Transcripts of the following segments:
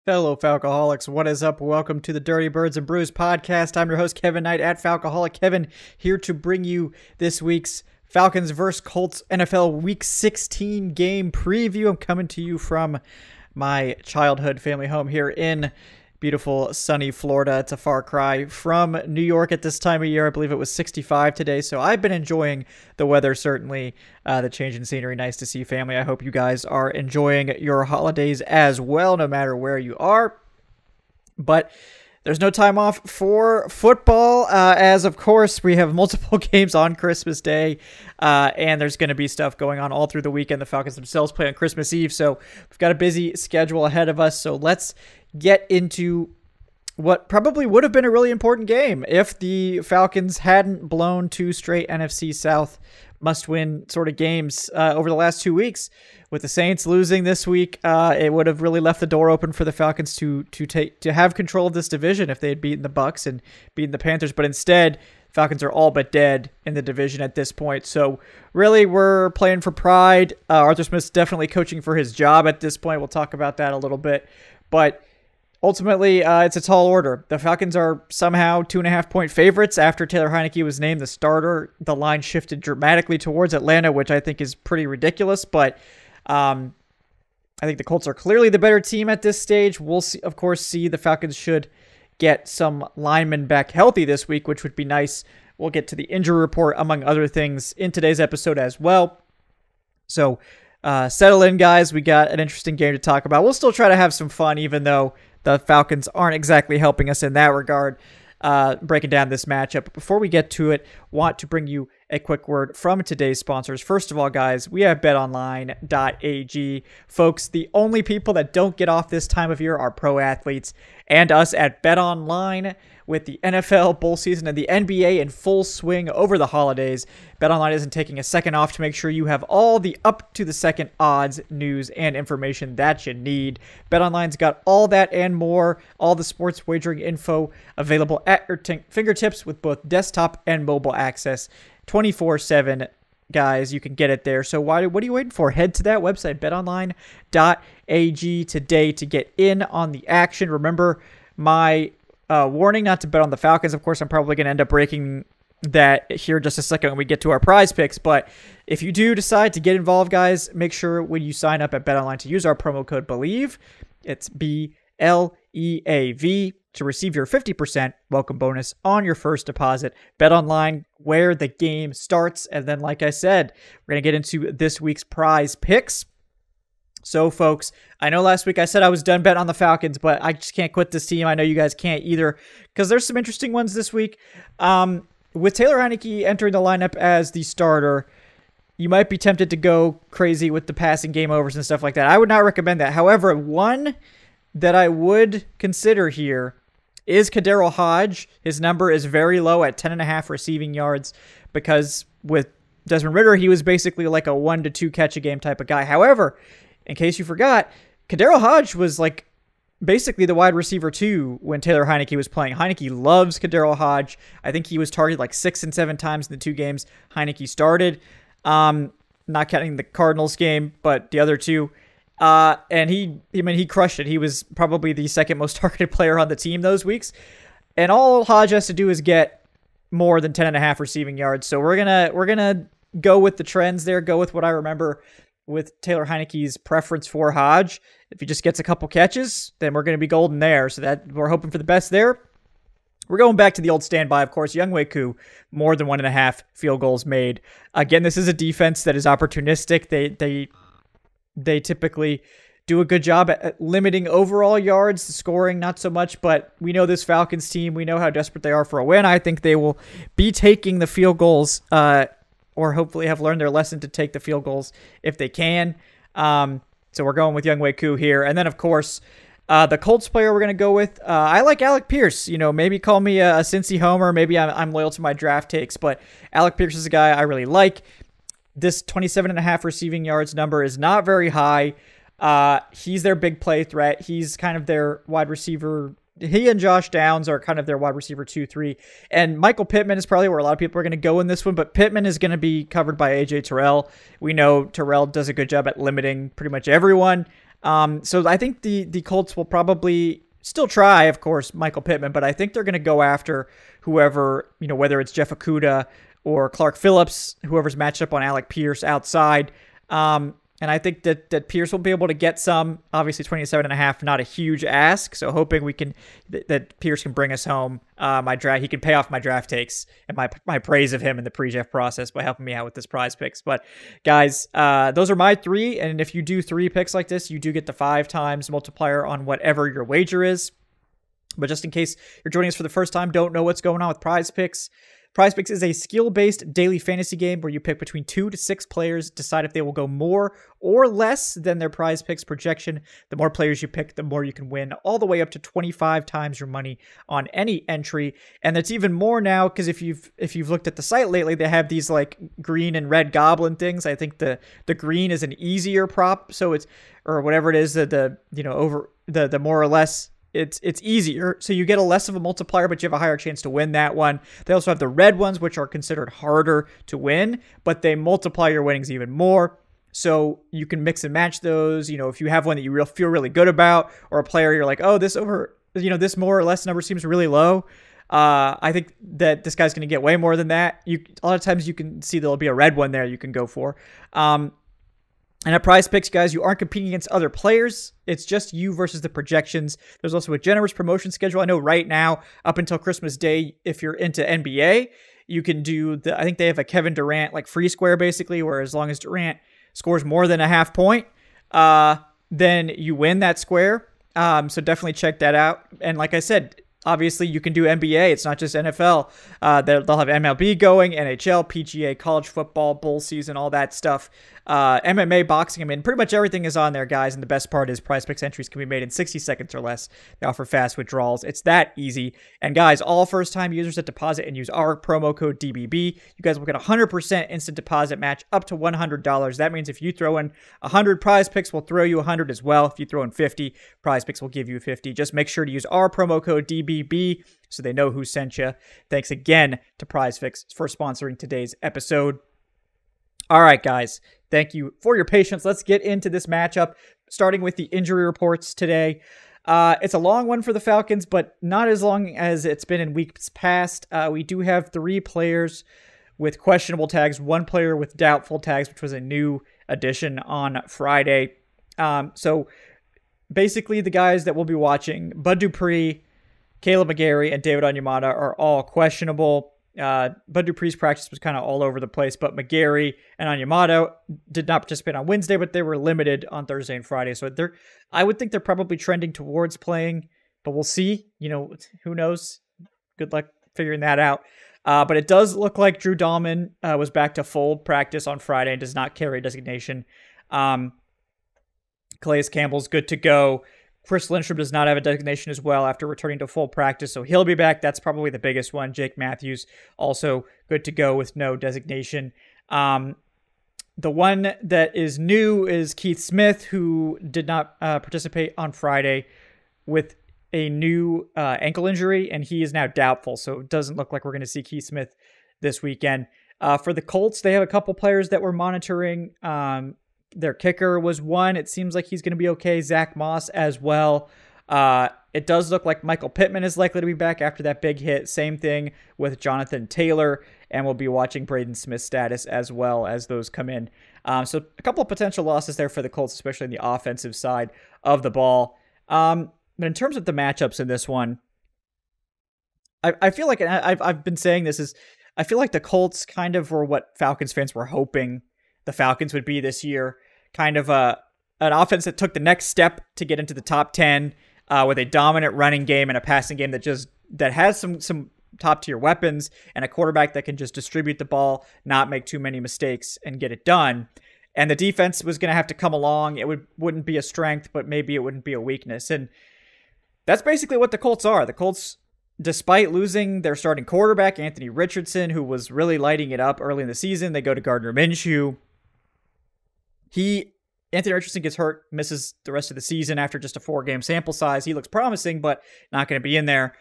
Fellow Falcoholics, what is up? Welcome to the Dirty Birds and Brews podcast. I'm your host, Kevin Knight at Falcoholic Kevin, here to bring you this week's Falcons vs. Colts NFL Week 16 game preview. I'm coming to you from my childhood family home here in beautiful sunny Florida. It's a far cry from New York at this time of year. I believe it was 65 today, so I've been enjoying the weather, certainly. The change in scenery, nice to see family. I hope you guys are enjoying your holidays as well, no matter where you are. But there's no time off for football, as of course we have multiple games on Christmas Day, and there's going to be stuff going on all through the weekend. The Falcons themselves play on Christmas Eve, so we've got a busy schedule ahead of us. So let's get into what probably would have been a really important game if the Falcons hadn't blown two straight NFC South must-win sort of games over the last 2 weeks. With the Saints losing this week, it would have really left the door open for the Falcons to have control of this division if they had beaten the Bucs and beaten the Panthers. But instead, Falcons are all but dead in the division at this point. So really, we're playing for pride. Arthur Smith's definitely coaching for his job at this point. We'll talk about that a little bit. But ultimately, it's a tall order. The Falcons are somehow 2.5-point favorites after Taylor Heinicke was named the starter. The line shifted dramatically towards Atlanta, which I think is pretty ridiculous. But I think the Colts are clearly the better team at this stage. We'll see, of course, the Falcons should get some linemen back healthy this week, which would be nice. We'll get to the injury report, among other things, in today's episode as well. So settle in, guys. We got an interesting game to talk about. We'll still try to have some fun, even though the Falcons aren't exactly helping us in that regard, breaking down this matchup. But before we get to it, want to bring you a quick word from today's sponsors. First of all, guys, we have betonline.ag. Folks, the only people that don't get off this time of year are pro athletes, and us at BetOnline. With the NFL bowl season and the NBA in full swing over the holidays, BetOnline isn't taking a second off to make sure you have all the up-to-the-second odds, news, and information that you need. BetOnline's got all that and more, all the sports wagering info available at your fingertips with both desktop and mobile access 24/7. Guys, you can get it there. So what are you waiting for? Head to that website, betonline.ag, today to get in on the action. Remember my warning not to bet on the Falcons. Of course, I'm probably going to end up breaking that here in just a second when we get to our prize picks. But if you do decide to get involved, guys, make sure when you sign up at BetOnline to use our promo code BELIEVE. It's BLEAV to receive your 50% welcome bonus on your first deposit. BetOnline, where the game starts. And then, like I said, we're going to get into this week's prize picks. So, folks, I know last week I said I was done betting on the Falcons, but I just can't quit this team. I know you guys can't either, because there's some interesting ones this week. With Taylor Heinicke entering the lineup as the starter, you might be tempted to go crazy with the passing game overs and stuff like that. I would not recommend that. However, one that I would consider here is Kadero Hodge. His number is very low at 10.5 receiving yards, because with Desmond Ridder, he was basically like a 1 to 2 catch a game type of guy. However, in case you forgot, Kadero Hodge was like basically the wide receiver 2 when Taylor Heinicke was playing. Heinicke loves Kadero Hodge. I think he was targeted like 6 and 7 times in the 2 games Heinicke started. Not counting the Cardinals game, but the other 2. And he crushed it. He was probably the second most targeted player on the team those weeks. And all Hodge has to do is get more than 10.5 receiving yards. So we're gonna go with the trends there. Go with what I remember with Taylor Heinicke's preference for Hodge. If he just gets a couple catches, then we're going to be golden there. So that we're hoping for the best there. We're going back to the old standby, of course. Younghoe Koo, more than 1.5 field goals made. Again, this is a defense that is opportunistic. They typically do a good job at limiting overall yards, scoring not so much, but we know this Falcons team. We know how desperate they are for a win. I think they will be taking the field goals, or hopefully have learned their lesson to take the field goals if they can. So we're going with Younghoe Koo here. And then, of course, the Colts player we're going to go with, I like Alec Pierce. You know, maybe call me a Cincy homer. Maybe I'm loyal to my draft takes, but Alec Pierce is a guy I really like. This 27.5 receiving yards number is not very high. He's their big play threat. He's kind of their wide receiver. He and Josh Downs are kind of their wide receiver 2-3. And Michael Pittman is probably where a lot of people are going to go in this one, but Pittman is going to be covered by A.J. Terrell. We know Terrell does a good job at limiting pretty much everyone. So I think the Colts will probably still try, of course, Michael Pittman, but I think they're going to go after whoever, whether it's Jeff Okudah or Clark Phillips, whoever's matched up on Alec Pierce outside. And I think that Pierce will be able to get some. Obviously, 27.5, not a huge ask. So hoping that Pierce can bring us home. He can pay off my draft takes and my praise of him in the pre-draft process by helping me out with this prize picks. But guys, those are my 3. And if you do 3 picks like this, you do get the 5 times multiplier on whatever your wager is. But just in case you're joining us for the first time, don't know what's going on with prize picks. Prize Picks is a skill-based daily fantasy game where you pick between 2 to 6 players, decide if they will go more or less than their Prize Picks projection. The more players you pick, the more you can win, all the way up to 25 times your money on any entry. And it's even more now because if you've looked at the site lately, they have these like green and red goblin things. I think the green is an easier prop, so it's, or whatever it is, over the more or less. It's easier, so you get a less of a multiplier, but you have a higher chance to win that one. They also have the red ones, which are considered harder to win, but they multiply your winnings even more. So you can mix and match those. If you have one that you feel really good about, or a player you're like, oh, this more or less number seems really low. I think that this guy's going to get way more than that. A lot of times you can see there'll be a red one there you can go for. And at Prize Picks, guys, you aren't competing against other players. It's just you versus the projections. There's also a generous promotion schedule. I know right now, up until Christmas Day, if you're into NBA, you can do I think they have a Kevin Durant like free square basically, where as long as Durant scores more than a half point, then you win that square. So definitely check that out. And like I said, obviously, you can do NBA. It's not just NFL. They'll have MLB going, NHL, PGA, college football, bowl season, all that stuff. MMA, boxing. I mean, pretty much everything is on there, guys. And the best part is Prize Picks entries can be made in 60 seconds or less. They offer fast withdrawals. It's that easy. And guys, all first-time users that deposit and use our promo code DBB, you guys will get a 100% instant deposit match up to $100. That means if you throw in 100, Prize Picks will throw you 100 as well. If you throw in 50, Prize Picks will give you 50. Just make sure to use our promo code DBB so they know who sent you. Thanks again to Prize Picks for sponsoring today's episode. All right, guys. Thank you for your patience. Let's get into this matchup, starting with the injury reports today. It's a long one for the Falcons, but not as long as it's been in weeks past. We do have 3 players with questionable tags, 1 player with doubtful tags, which was a new addition on Friday. So basically the guys that we'll be watching, Bud Dupree, Caleb McGarry, and David Onyemata are all questionable. Bud Dupree's practice was kind of all over the place, but McGarry and Onyemata did not participate on Wednesday, but they were limited on Thursday and Friday. So I would think they're probably trending towards playing, but we'll see. Who knows? Good luck figuring that out. But it does look like Drew Dahlman was back to full practice on Friday and does not carry a designation. Calais Campbell's good to go. Chris Lindstrom does not have a designation as well after returning to full practice, so he'll be back. That's probably the biggest one. Jake Matthews also good to go with no designation. The one that is new is Keith Smith, who did not participate on Friday with a new ankle injury, and he is now doubtful, so it doesn't look like we're going to see Keith Smith this weekend. For the Colts, they have a couple players that we're monitoring. Their kicker was one. It seems like he's going to be okay. Zach Moss as well. It does look like Michael Pittman is likely to be back after that big hit. Same thing with Jonathan Taylor. And we'll be watching Braden Smith's status as well as those come in. So a couple of potential losses there for the Colts, especially on the offensive side of the ball. But in terms of the matchups in this one, I feel like, and I've been saying this, I feel like the Colts kind of were what Falcons fans were hoping the Falcons would be this year, kind of an offense that took the next step to get into the top 10 with a dominant running game and a passing game that has some top tier weapons and a quarterback that can just distribute the ball, not make too many mistakes and get it done. And the defense was going to have to come along. It wouldn't be a strength, but maybe it wouldn't be a weakness. And that's basically what the Colts are. The Colts, despite losing their starting quarterback, Anthony Richardson, who was really lighting it up early in the season, they go to Gardner Minshew. Anthony Richardson gets hurt, misses the rest of the season after just a 4-game sample size. He looks promising, but not going to be in there.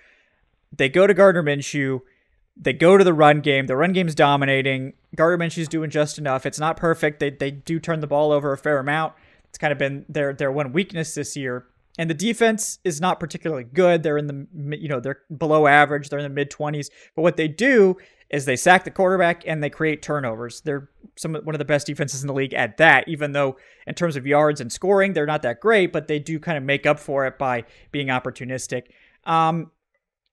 They go to Gardner Minshew. They go to the run game. The run game's dominating. Gardner Minshew's doing just enough. It's not perfect. They do turn the ball over a fair amount. It's kind of been their one weakness this year. And the defense is not particularly good. They're in the, they're below average. They're in the mid-20s. But what they do is they sack the quarterback and they create turnovers. They're one of the best defenses in the league at that, even though in terms of yards and scoring, they're not that great, but they do kind of make up for it by being opportunistic. And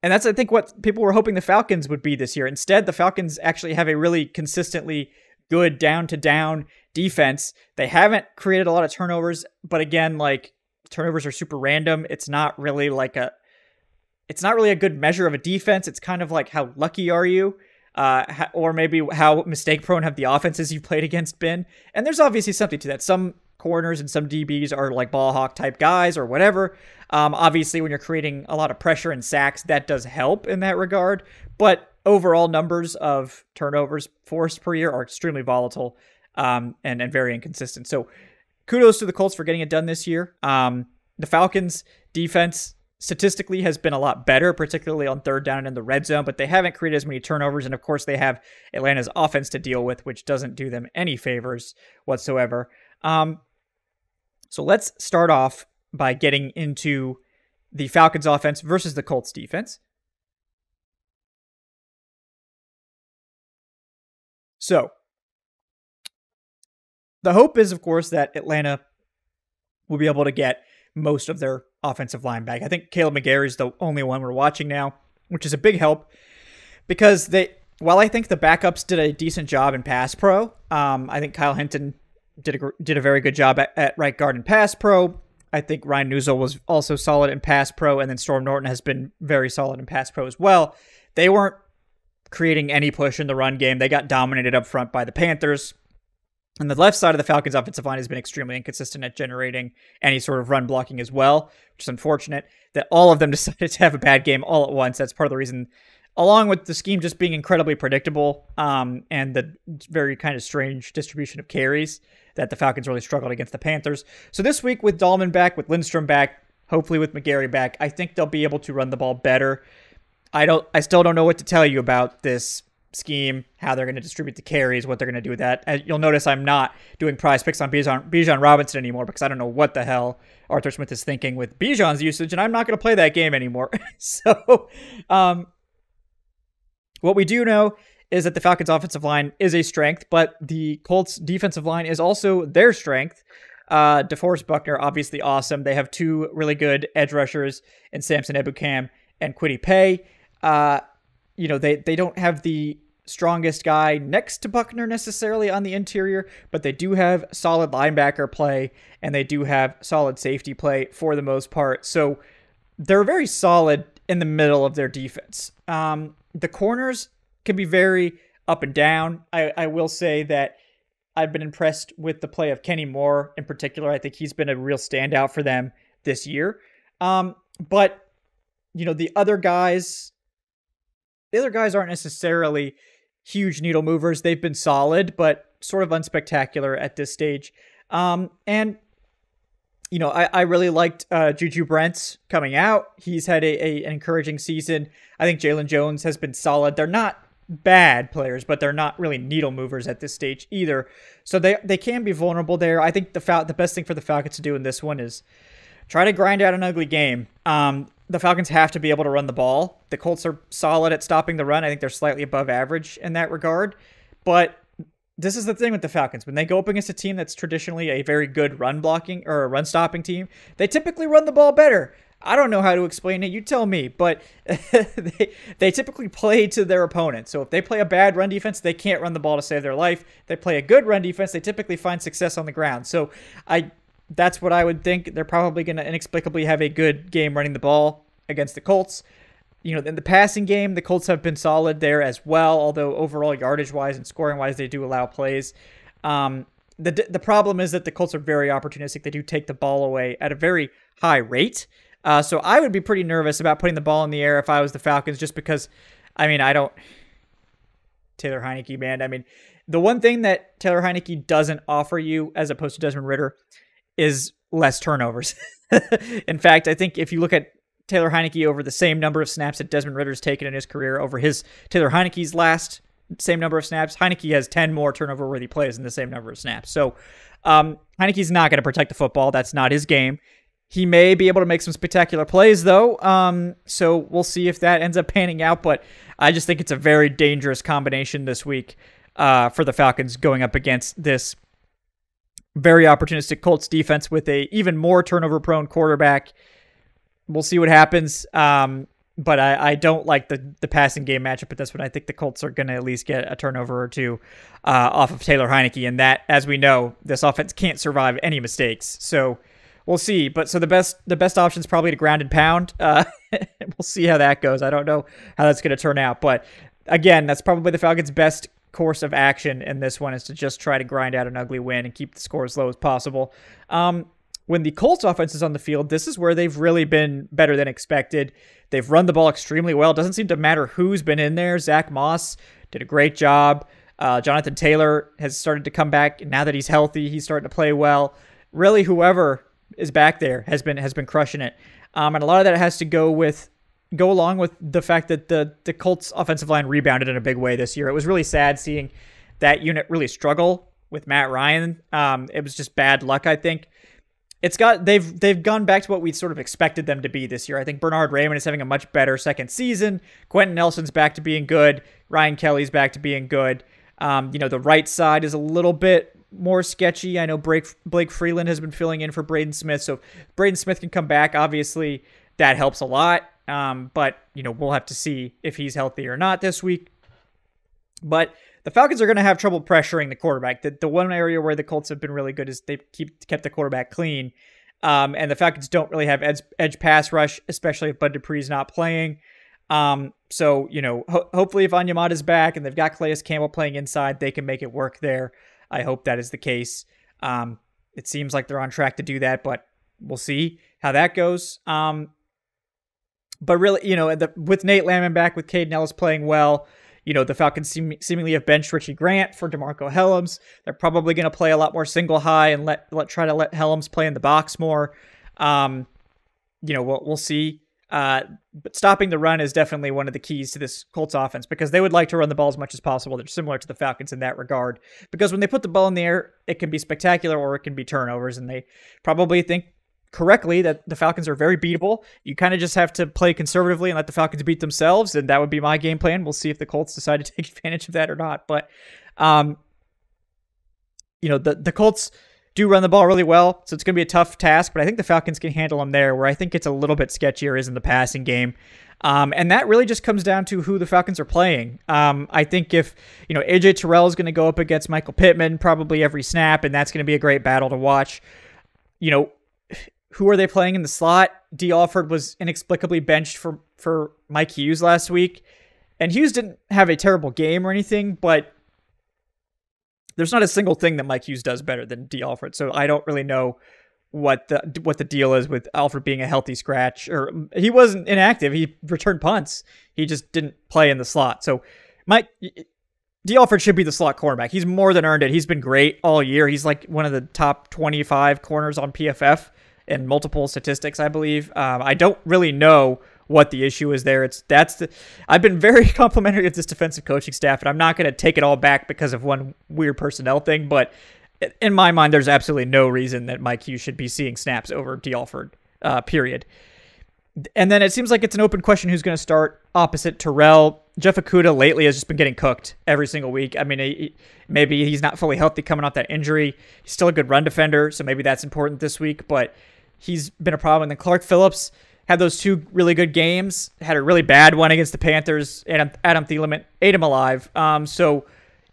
that's, I think, what people were hoping the Falcons would be this year. Instead, the Falcons actually have a really consistently good down-to-down defense. They haven't created a lot of turnovers, but again, like, turnovers are super random. It's not really a good measure of a defense. It's kind of like, how lucky are you? Or maybe how mistake prone have the offenses you've played against been. And there's obviously something to that. Some corners and some DBs are like ball hawk type guys or whatever. Obviously, when you're creating a lot of pressure and sacks, that does help in that regard. But overall numbers of turnovers forced per year are extremely volatile and very inconsistent. So kudos to the Colts for getting it done this year. The Falcons defense statistically has been a lot better, particularly on third down and in the red zone, but they haven't created as many turnovers. And of course, they have Atlanta's offense to deal with, which doesn't do them any favors whatsoever. So let's start off by getting into the Falcons offense versus the Colts defense. So the hope is, of course, that Atlanta will be able to get most of their offensive line back. I think Caleb McGarry is the only one we're watching now, which is a big help because while I think the backups did a decent job in pass pro, I think Kyle Hinton did a very good job at right guard in pass pro. I think Ryan Newsel was also solid in pass pro, and then Storm Norton has been very solid in pass pro as well. They weren't creating any push in the run game. They got dominated up front by the Panthers. And the left side of the Falcons offensive line has been extremely inconsistent at generating any sort of run blocking as well, which is unfortunate that all of them decided to have a bad game all at once. That's part of the reason, along with the scheme just being incredibly predictable and the very kind of strange distribution of carries, that the Falcons really struggled against the Panthers. So this week with Dahlman back, with Lindstrom back, hopefully with McGarry back, I think they'll be able to run the ball better. I still don't know what to tell you about this scheme, how they're going to distribute the carries, what they're going to do with that. As you'll notice I'm not doing prize picks on Bijan Robinson anymore because I don't know what the hell Arthur Smith is thinking with Bijan's usage, and I'm not going to play that game anymore. So what we do know is that the Falcons offensive line is a strength, but the Colts defensive line is also their strength. DeForest Buckner, obviously awesome. They have two really good edge rushers in Samson Ebukam and Kwity Paye. They don't have the strongest guy next to Buckner necessarily on the interior, but they do have solid linebacker play and they do have solid safety play for the most part. So they're very solid in the middle of their defense. The corners can be very up and down. I will say that I've been impressed with the play of Kenny Moore in particular. I think he's been a real standout for them this year. But the other guys aren't necessarily huge needle movers. They've been solid, but sort of unspectacular at this stage. I really liked Juju Brents coming out. He's had an encouraging season. I think Jalen Jones has been solid. They're not bad players, but they're not really needle movers at this stage either. So they can be vulnerable there. I think the best thing for the Falcons to do in this one is try to grind out an ugly game. The Falcons have to be able to run the ball. The Colts are solid at stopping the run. I think they're slightly above average in that regard. But this is the thing with the Falcons. When they go up against a team that's traditionally a very good run blocking or a run stopping team, they typically run the ball better. I don't know how to explain it. You tell me. But they typically play to their opponent. So if they play a bad run defense, they can't run the ball to save their life. If they play a good run defense, they typically find success on the ground. So that's what I would think. They're probably going to inexplicably have a good game running the ball against the Colts. In the passing game, the Colts have been solid there as well, although overall yardage-wise and scoring-wise, they do allow plays. The problem is that the Colts are very opportunistic. They do take the ball away at a very high rate. So I would be pretty nervous about putting the ball in the air if I was the Falcons, just because, Taylor Heineke, man. The one thing that Taylor Heineke doesn't offer you, as opposed to Desmond Ridder, is less turnovers. In fact, I think if you look at Taylor Heineke over the same number of snaps that Desmond Ridder's taken in his career over Taylor Heineke's last same number of snaps, Heineke has 10 more turnover-worthy plays in the same number of snaps. So Heineke's not going to protect the football. That's not his game. He may be able to make some spectacular plays, though. So we'll see if that ends up panning out. But I just think it's a very dangerous combination this week for the Falcons going up against this very opportunistic Colts defense with a even more turnover-prone quarterback. We'll see what happens. But I don't like the passing game matchup at this one. I think the Colts are going to at least get a turnover or two off of Taylor Heineke. And that, as we know, this offense can't survive any mistakes. So we'll see. But so the best option is probably to ground and pound. We'll see how that goes. I don't know how that's going to turn out. But again, that's probably the Falcons' best course of action in this one, is to just try to grind out an ugly win and keep the score as low as possible. When the Colts offense is on the field, this is where they've really been better than expected. They've run the ball extremely well. It doesn't seem to matter who's been in there. Zach Moss did a great job. Jonathan Taylor has started to come back. Now that he's healthy, he's starting to play well. Really, whoever is back there has been crushing it. And a lot of that has to go along with the fact that the Colts offensive line rebounded in a big way this year. It was really sad seeing that unit really struggle with Matt Ryan. It was just bad luck, I think. They've gone back to what we sort of expected them to be this year. I think Bernhard Raymond is having a much better second season. Quentin Nelson's back to being good. Ryan Kelly's back to being good. The right side is a little bit more sketchy. I know Blake Freeland has been filling in for Braden Smith. So if Braden Smith can come back, obviously that helps a lot. But we'll have to see if he's healthy or not this week. But the Falcons are going to have trouble pressuring the quarterback. The one area where the Colts have been really good is they've kept the quarterback clean. And the Falcons don't really have edge pass rush, especially if Bud Dupree's not playing. Hopefully if Onyemata's back and they've got Calais Campbell playing inside, they can make it work there. I hope that is the case. It seems like they're on track to do that, but we'll see how that goes. But really, with Nate Landman back, with Caden Ellis playing well, the Falcons seemingly have benched Richie Grant for DeMarco Helms. They're probably going to play a lot more single high and try to let Helms play in the box more. We'll see. But stopping the run is definitely one of the keys to this Colts offense, because they would like to run the ball as much as possible. They're similar to the Falcons in that regard, because when they put the ball in the air, it can be spectacular or it can be turnovers, and they probably think correctly that the Falcons are very beatable. You kind of just have to play conservatively and let the Falcons beat themselves, and that would be my game plan. We'll see if the Colts decide to take advantage of that or not. But the Colts do run the ball really well, so it's going to be a tough task, but I think the Falcons can handle them there. Where I think it's a little bit sketchier is in the passing game. And that really just comes down to who the Falcons are playing. I think if, AJ Terrell is going to go up against Michael Pittman probably every snap, and that's going to be a great battle to watch. Who are they playing in the slot? D. Alford was inexplicably benched for Mike Hughes last week. And Hughes didn't have a terrible game or anything, but there's not a single thing that Mike Hughes does better than D. Alford. So I don't really know what the deal is with Alford being a healthy scratch. Or he wasn't inactive. He returned punts. He just didn't play in the slot. So D. Alford should be the slot cornerback. He's more than earned it. He's been great all year. He's like one of the top 25 corners on PFF in multiple statistics, I believe. I don't really know what the issue is there. I've been very complimentary of this defensive coaching staff, and I'm not going to take it all back because of one weird personnel thing, but in my mind, there's absolutely no reason that Mike Hughes should be seeing snaps over D. Alford, period. And then it seems like it's an open question who's going to start opposite Terrell. Jeff Okudah lately has just been getting cooked every single week. I mean, maybe he's not fully healthy coming off that injury. He's still a good run defender, so maybe that's important this week, but he's been a problem. And then Clark Phillips had those two really good games, had a really bad one against the Panthers, and Adam Thielen ate him alive. So,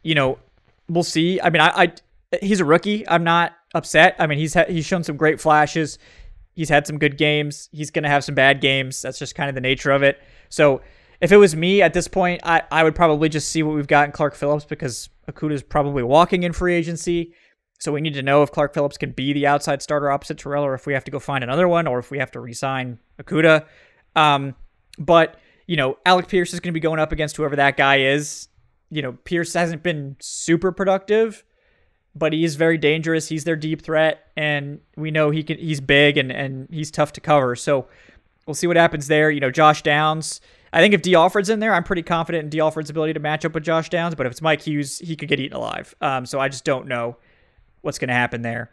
we'll see. I mean, he's a rookie. I'm not upset. I mean, he's shown some great flashes. He's had some good games. He's going to have some bad games. That's just kind of the nature of it. So if it was me at this point, I would probably just see what we've got in Clark Phillips, because Okudah is probably walking in free agency. So we need to know if Clark Phillips can be the outside starter opposite Terrell, or if we have to go find another one, or if we have to re-sign Okudah. But, Alec Pierce is going to be going up against whoever that guy is. Pierce hasn't been super productive, but he is very dangerous. He's their deep threat, and we know he's big and he's tough to cover. So we'll see what happens there. Josh Downs, I think if D. Alford's in there, I'm pretty confident in D. Alford's ability to match up with Josh Downs, but if it's Mike Hughes, he could get eaten alive. So I just don't know what's going to happen there.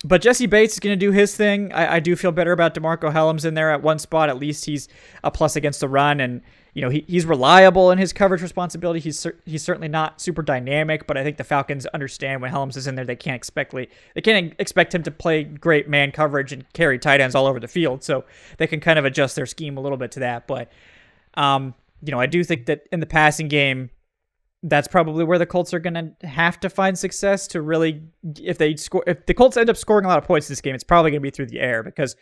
But Jesse Bates is going to do his thing. I do feel better about DeMarco Hellams in there at one spot. At least he's a plus against the run, and he's reliable in his coverage responsibility. He's certainly not super dynamic, but I think the Falcons understand when Hellams is in there, they can't expect him to play great man coverage and carry tight ends all over the field. So they can kind of adjust their scheme a little bit to that. But I do think that in the passing game, that's probably where the Colts are going to have to find success to really, if the Colts end up scoring a lot of points in this game, it's probably going to be through the air, because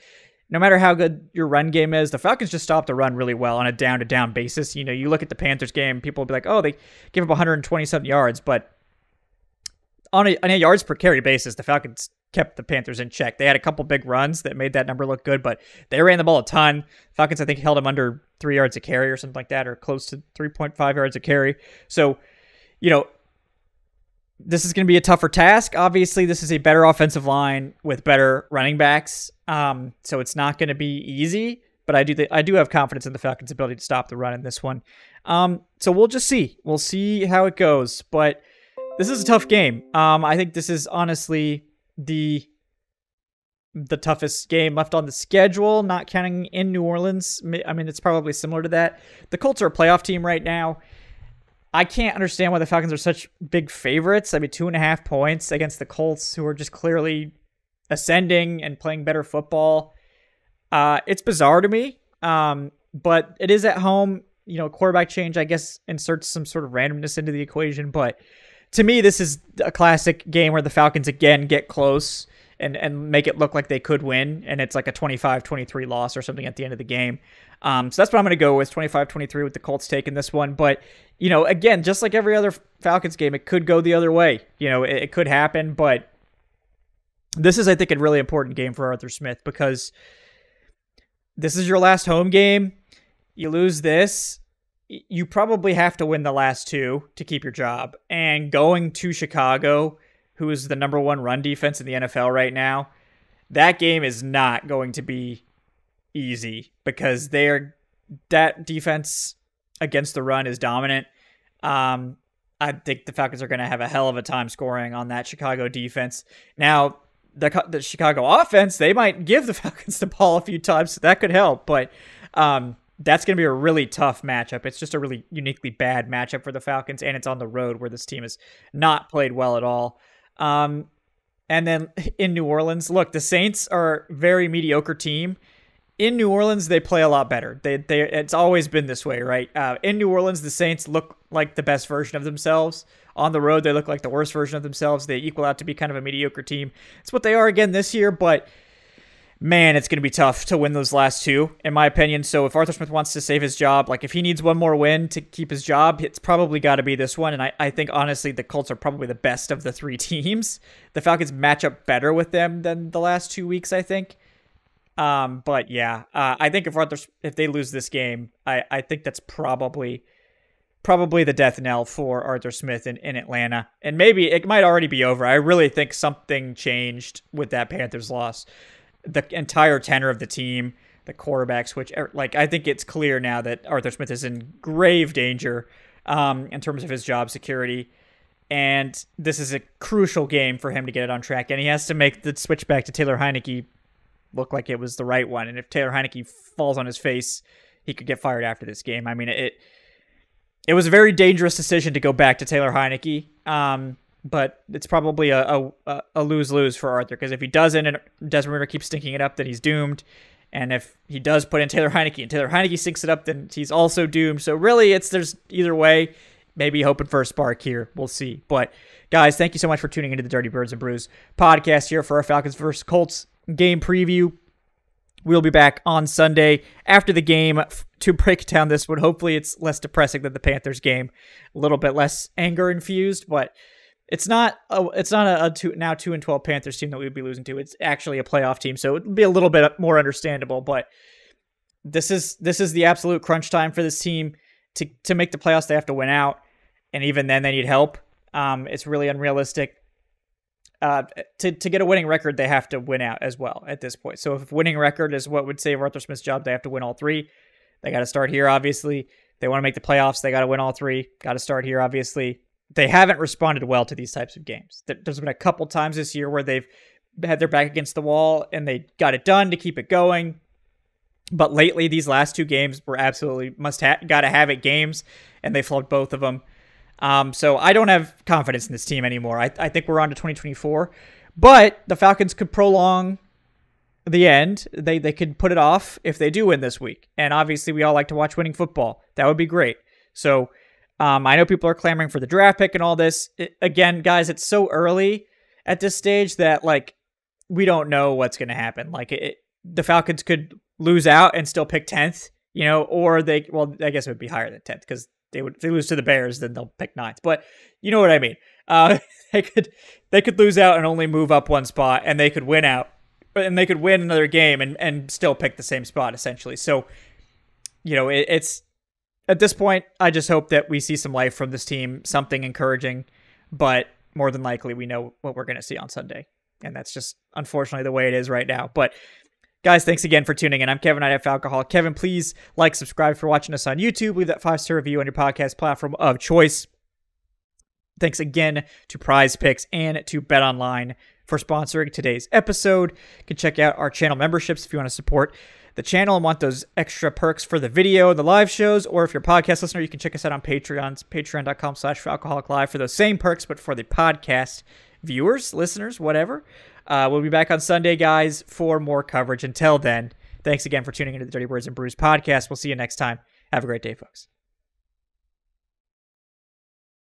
no matter how good your run game is, the Falcons just stop the run really well on a down-to-down basis. You look at the Panthers game, people will be like, oh, they give up 127 yards, but on a yards per carry basis, the Falcons kept the Panthers in check. They had a couple big runs that made that number look good, but they ran the ball a ton. Falcons, I think, held them under 3 yards a carry or something like that, or close to 3.5 yards a carry. So, this is going to be a tougher task. Obviously, this is a better offensive line with better running backs. So it's not going to be easy, but I do have confidence in the Falcons' ability to stop the run in this one. So we'll just see. We'll see how it goes. But this is a tough game. I think this is honestly the toughest game left on the schedule, not counting in New Orleans. I mean, it's probably similar to that. The Colts are a playoff team right now. I can't understand why the Falcons are such big favorites. I mean, 2.5 points against the Colts, who are just clearly ascending and playing better football. It's bizarre to me, but it is at home. Quarterback change, I guess, inserts some sort of randomness into the equation. But to me, this is a classic game where the Falcons, again, get close and make it look like they could win, and it's like a 25-23 loss or something at the end of the game. So that's what I'm going to go with, 25-23 with the Colts taking this one. But, again, just like every other Falcons game, it could go the other way. It could happen, but this is, I think, a really important game for Arthur Smith, because this is your last home game. You lose this, you probably have to win the last two to keep your job. And going to Chicago, who is the number one run defense in the NFL right now, that game is not going to be easy, because that defense against the run is dominant. I think the Falcons are going to have a hell of a time scoring on that Chicago defense. Now, the Chicago offense, they might give the Falcons the ball a few times, so that could help. But that's going to be a really tough matchup. It's just a really uniquely bad matchup for the Falcons, and it's on the road where this team has not played well at all. And then in New Orleans, look, the Saints are a very mediocre team. In New Orleans, they play a lot better. It's always been this way, right? In New Orleans, the Saints look like the best version of themselves. On the road, they look like the worst version of themselves. They equal out to be kind of a mediocre team. It's what they are again this year, but man, it's going to be tough to win those last two, in my opinion. So if Arthur Smith wants to save his job, like if he needs one more win to keep his job, it's probably got to be this one. And I think, honestly, the Colts are probably the best of the three teams. The Falcons match up better with them than the last 2 weeks, I think. But yeah, I think if they lose this game, I think that's probably the death knell for Arthur Smith in Atlanta. And maybe it might already be over. I really think something changed with that Panthers loss. The entire tenor of the team, the quarterback switch, I think it's clear now that Arthur Smith is in grave danger in terms of his job security. And this is a crucial game for him to get it on track. And he has to make the switch back to Taylor Heinicke look like it was the right one. And if Taylor Heinicke falls on his face, he could get fired after this game. I mean, it was a very dangerous decision to go back to Taylor Heinicke. But it's probably a lose-lose for Arthur, because if he doesn't and Desmond Ridder keeps stinking it up, then he's doomed. And if he does put in Taylor Heinicke and Taylor Heinicke stinks it up, then he's also doomed. So really, there's either way. Maybe hoping for a spark here. We'll see. But guys, thank you so much for tuning into the Dirty Birds and Brews podcast here for our Falcons versus Colts game preview. We'll be back on Sunday after the game to break down this one. Hopefully it's less depressing than the Panthers game. A little bit less anger infused, but it's not a 2-12 Panthers team that we'd be losing to. It's actually a playoff team, so it would be a little bit more understandable. But this is the absolute crunch time for this team to make the playoffs. They have to win out, and even then they need help. It's really unrealistic. To get a winning record, they have to win out as well at this point. So if winning record is what would save Arthur Smith's job, they have to win all three. They got to start here, obviously. They want to make the playoffs, they got to win all three. Got to start here, obviously. they haven't responded well to these types of games. There's been a couple times this year where they've had their back against the wall and they got it done to keep it going. But lately, these last 2 games were absolutely gotta have it games, and they flogged both of them. So I don't have confidence in this team anymore. I think we're on to 2024, but the Falcons could prolong the end. They could put it off if they do win this week. And obviously, we all like to watch winning football. That would be great. So I know people are clamoring for the draft pick and all this. Again, guys, it's so early at this stage that like we don't know what's going to happen. Like the Falcons could lose out and still pick 10th, or I guess it would be higher than 10th because if they lose to the Bears, then they'll pick 9th. But you know what I mean. They could lose out and only move up 1 spot, and they could win out, and they could win another game and still pick the same spot essentially. So, it's at this point, I just hope that we see some life from this team, something encouraging, but more than likely we know what we're going to see on Sunday. And that's just unfortunately the way it is right now. But guys, thanks again for tuning in. I'm Kevin Knight at Falcoholic. Kevin, please like, subscribe for watching us on YouTube. Leave that 5-star review on your podcast platform of choice. Thanks again to Prize Picks and to BetOnline for sponsoring today's episode. You can check out our channel memberships if you want to support the channel and want those extra perks for the video and the live shows. Or if you're a podcast listener, you can check us out on patreon.com/FalcoholicLive for those same perks, but for the podcast viewers, listeners, whatever. We'll be back on Sunday, guys, for more coverage. Until then, thanks again for tuning into the Dirty Birds and Brews podcast. We'll see you next time. Have a great day, folks.